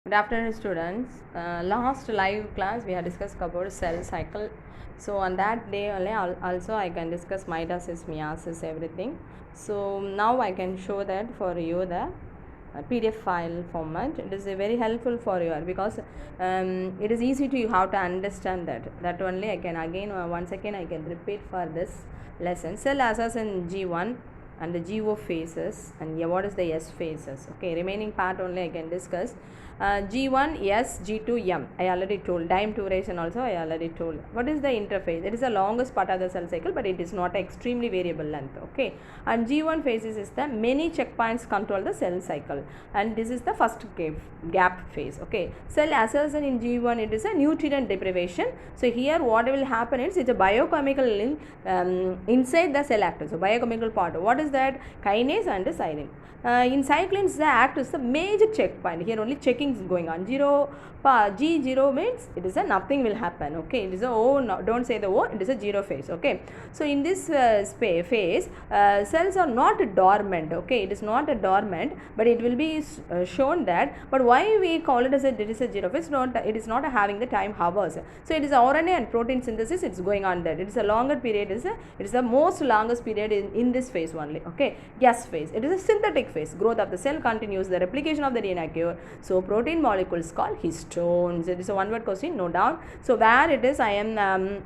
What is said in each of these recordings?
Good afternoon, students. Last live class we have discussed about cell cycle. So on that day only also I can discuss mitosis, meiosis, everything. So now I can show that for you the PDF file format. It is very helpful for you because it is easy to you how to understand that. That only I can again once again I can repeat for this lesson. Cell access in G1 and the GO phases and what is the S phases. Okay, remaining part only I can discuss. G1 S, G2 M. I already told. Time duration also I already told. What is the interphase? It is the longest part of the cell cycle, but it is not extremely variable length. Okay, and G1 phases is the many checkpoints control the cell cycle, and this is the first gap phase. Okay, cell assertion in G1 it is a nutrient deprivation. So here what will happen is it's a biochemical link inside the cell active. So biochemical part. What is that? Kinase and serine. In cyclins the act is the major checkpoint. Here only checking is going on. G0 means it is a nothing will happen. Okay, it is a O, no, don't say the O, it is a zero phase. Okay, so in this phase cells are not dormant. Okay, it is not a dormant, but it will be shown that, but why we call it as a it is a zero phase? It is not having the time hours. So it is RNA and protein synthesis, it's going on there. It is a longer period, it is the most longest period in this phase only. Okay, gas phase, it is a synthetic phase. Growth of the cell continues, the replication of the DNA occur. So protein molecules called histones. It is a one word question, no doubt. So where it is I am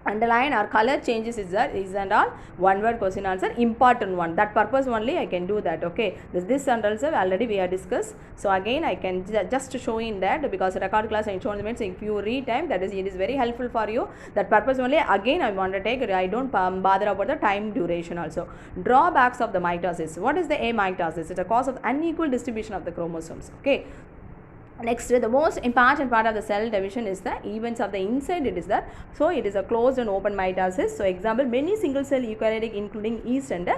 underline or color changes is and all one word question answer, important one. That purpose only I can do that. Okay, this and also already we have discussed. So again I can just show in that because record class I shown means if you read time, that is it is very helpful for you. That purpose only again I want to take. I don't bother about the time duration also. Drawbacks of the mitosis. What is the amitosis? It's a cause of unequal distribution of the chromosomes. Okay, next, the most important part of the cell division is the events of the inside. It is that, so it is a closed and open mitosis. So example, many single cell eukaryotic including yeast and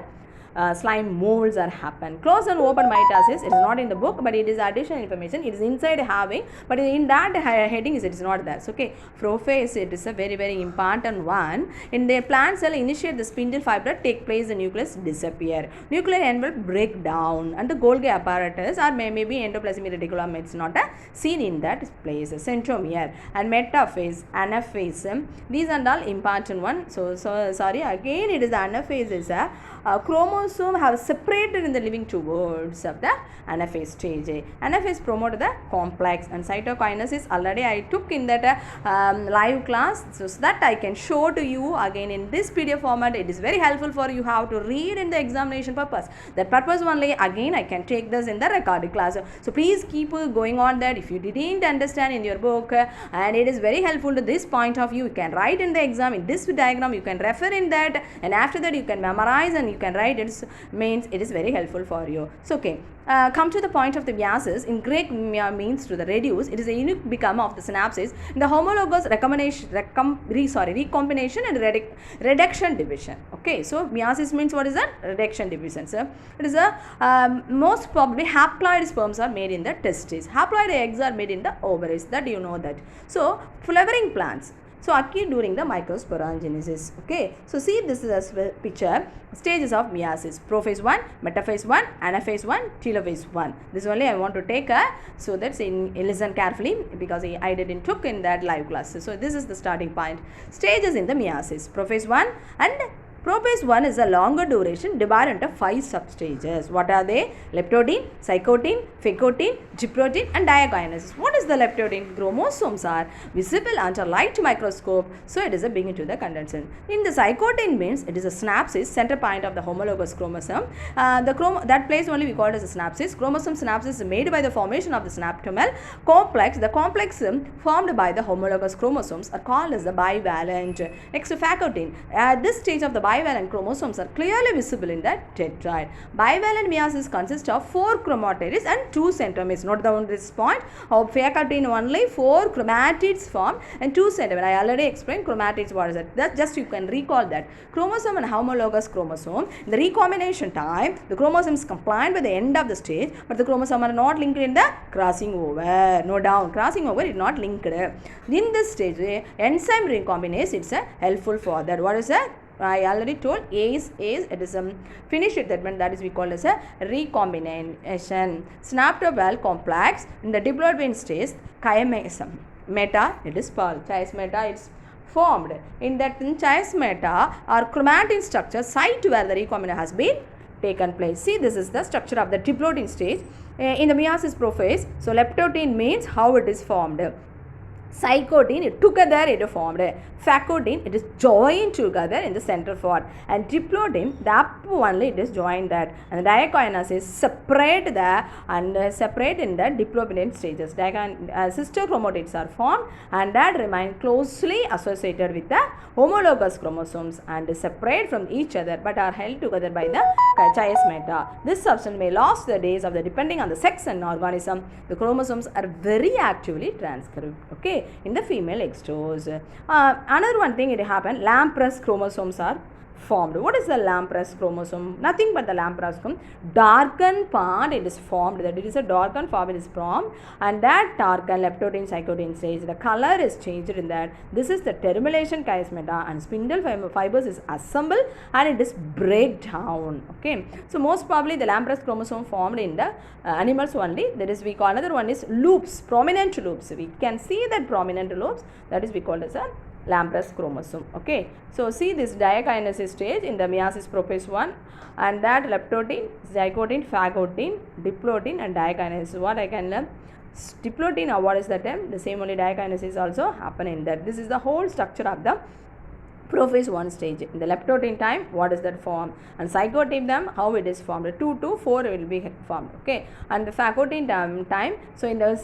slime molds are happen. Closed and open mitosis, it is not in the book, but it is additional information. It is inside having, but in that heading it is not there. So, okay, prophase, it is a very important one. In the plant cell, initiate the spindle fiber take place, the nucleus disappear, nuclear envelope break down, and the Golgi apparatus or maybe endoplasmic reticulum, it's not seen in that place. Centromere and metaphase, anaphase, these are all important one. So sorry, again it is the anaphase is a chromosome have separated in the living towards of the anaphase stage. Anaphase promote the complex, and cytokinesis already I took in that live class, so that I can show to you again in this PDF format. It is very helpful for you how to read in the examination purpose. That purpose only again I can take this in the recorded class. So please keep going on that. If you didn't understand in your book and it is very helpful to this point of view, you can write in the exam in this diagram, you can refer in that, and after that you can memorize and you can write. It means it is very helpful for you. So okay, come to the point of the meiosis. In Greek, means to the reduce. It is a unique become of the synapses in the homologous recombination and reduction division. Okay, so meiosis means what is that? Reduction division. So it is a most probably haploid sperms are made in the testes. Haploid eggs are made in the ovaries. That you know that. So flowering plants, so occur during the microsporangenesis. Okay, so see this is a picture. Stages of meiosis: prophase 1, metaphase 1, anaphase 1, telophase 1. This only I want to take so that's in listen carefully because I didn't took in that live class. So this is the starting point. Stages in the meiosis: prophase 1 and prophase 1 is a longer duration divided into 5 substages. What are they? Leptoden, cytotine, phagocytine, gyprotin and diakinesis. What is the leptoden? Chromosomes are visible under light microscope. So it is a beginning to the condensation. In the cytotine means it is a synapsis, center point of the homologous chromosome. That place only we call it as a synapsis. Chromosome synapsis is made by the formation of the synaptomal complex. The complex formed by the homologous chromosomes are called as the bivalent. Next, phagocytine. At this stage of the bivalent chromosomes are clearly visible in the tetrad. Bivalent meiosis consists of 4 chromatids and 2 centromeres. Note down this point. Of phagocytine only 4 chromatids form and 2 centromeres. I already explained chromatids. What is it? That just you can recall that. Chromosome and homologous chromosome. In the recombination time, the chromosomes combine by the end of the stage, but the chromosomes are not linked in the crossing over. No down. Crossing over is not linked. In this stage, enzyme recombinase, it's helpful for that. What is that? I already told A is it is finished statement, that is we call as a recombination. Synaptobell complex in the diploid stage chiasm. Meta, it is formed. Chiasmata, it's formed. In that chiasmata or chromatin structure site where the recombination has been taken place. See, this is the structure of the diploid stage in the meiosis prophase. So leptotin means how it is formed. Zygote, together it is formed. Phagocyte, it is joined together in the central part. And diploid, the up only it is joined that. And the diacoinasis separate the and separate in the diploid stages. Sister chromatids are formed and that remain closely associated with the homologous chromosomes and separate from each other but are held together by the chiasmata. This substance may last the days of the depending on the sex and organism. The chromosomes are very actively transcribed. Okay, in the female extros. Another one thing it happened, Lamprey chromosomes are formed. What is the Lamprey chromosome? Nothing but the Lamprey chromosome. Darkened part it is formed. That it is a darkened form it is formed, and that darkened leptotin zygote stage. The color is changed in that. This is the termination chiasmata, and spindle fibers is assembled and it is break down. Okay, so most probably the Lamprey chromosome formed in the animals only. That is we call another one is loops, prominent loops. We can see that prominent loops. That is we call as a Lamprey chromosome. Okay, so see this diakinesis stage in the meiosis prophase 1 and that leptotin, zygote, phagocyte, diplotin and diakinesis. What I can learn? Diplotin, what is the term? The same only diakinesis also happen in that. This is the whole structure of the prophase 1 stage. In the leptotin time, what is that form? And zygote them, how it is formed? 2 to 4 will be formed. Okay, and the phagocyte time, so in the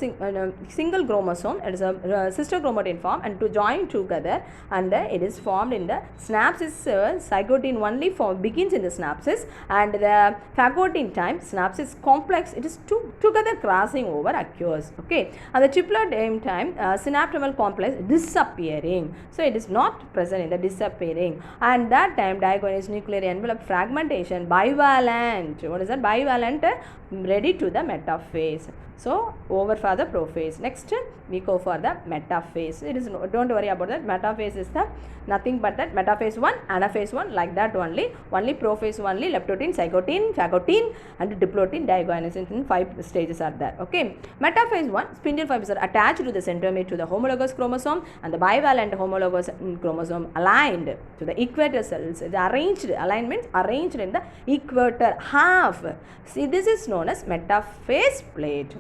single chromosome, it is a sister chromatin form and to join together and it is formed in the synapsis. Zygote only begins in the synapsis and the phagocyte time, synapsis complex, it is together crossing over occurs. Okay, and the triplet time, synaptomal complex disappearing. So it is not present in the disappearing, and that time diagonal nuclear envelope fragmentation bivalent. What is that? Bivalent, ready to the metaphase. So over for the prophase. Next we go for the metaphase. It is don't worry about that. Metaphase is the nothing but that metaphase 1, anaphase 1, like that only. Only prophase only leptotin, zygote, phagocyte and diplotin diagonalization in 5 stages are there. Okay. Metaphase 1, spindle fibers are attached to the centromere to the homologous chromosome and the bivalent homologous chromosome aligned to the equator cells. It is arranged, alignment arranged in the equator half. See, this is known as metaphase plate.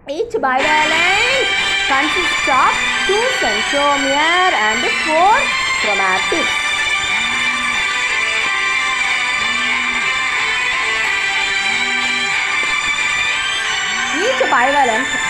Each bivalent consists of 2 centromere and 4 chromatids. Each bivalent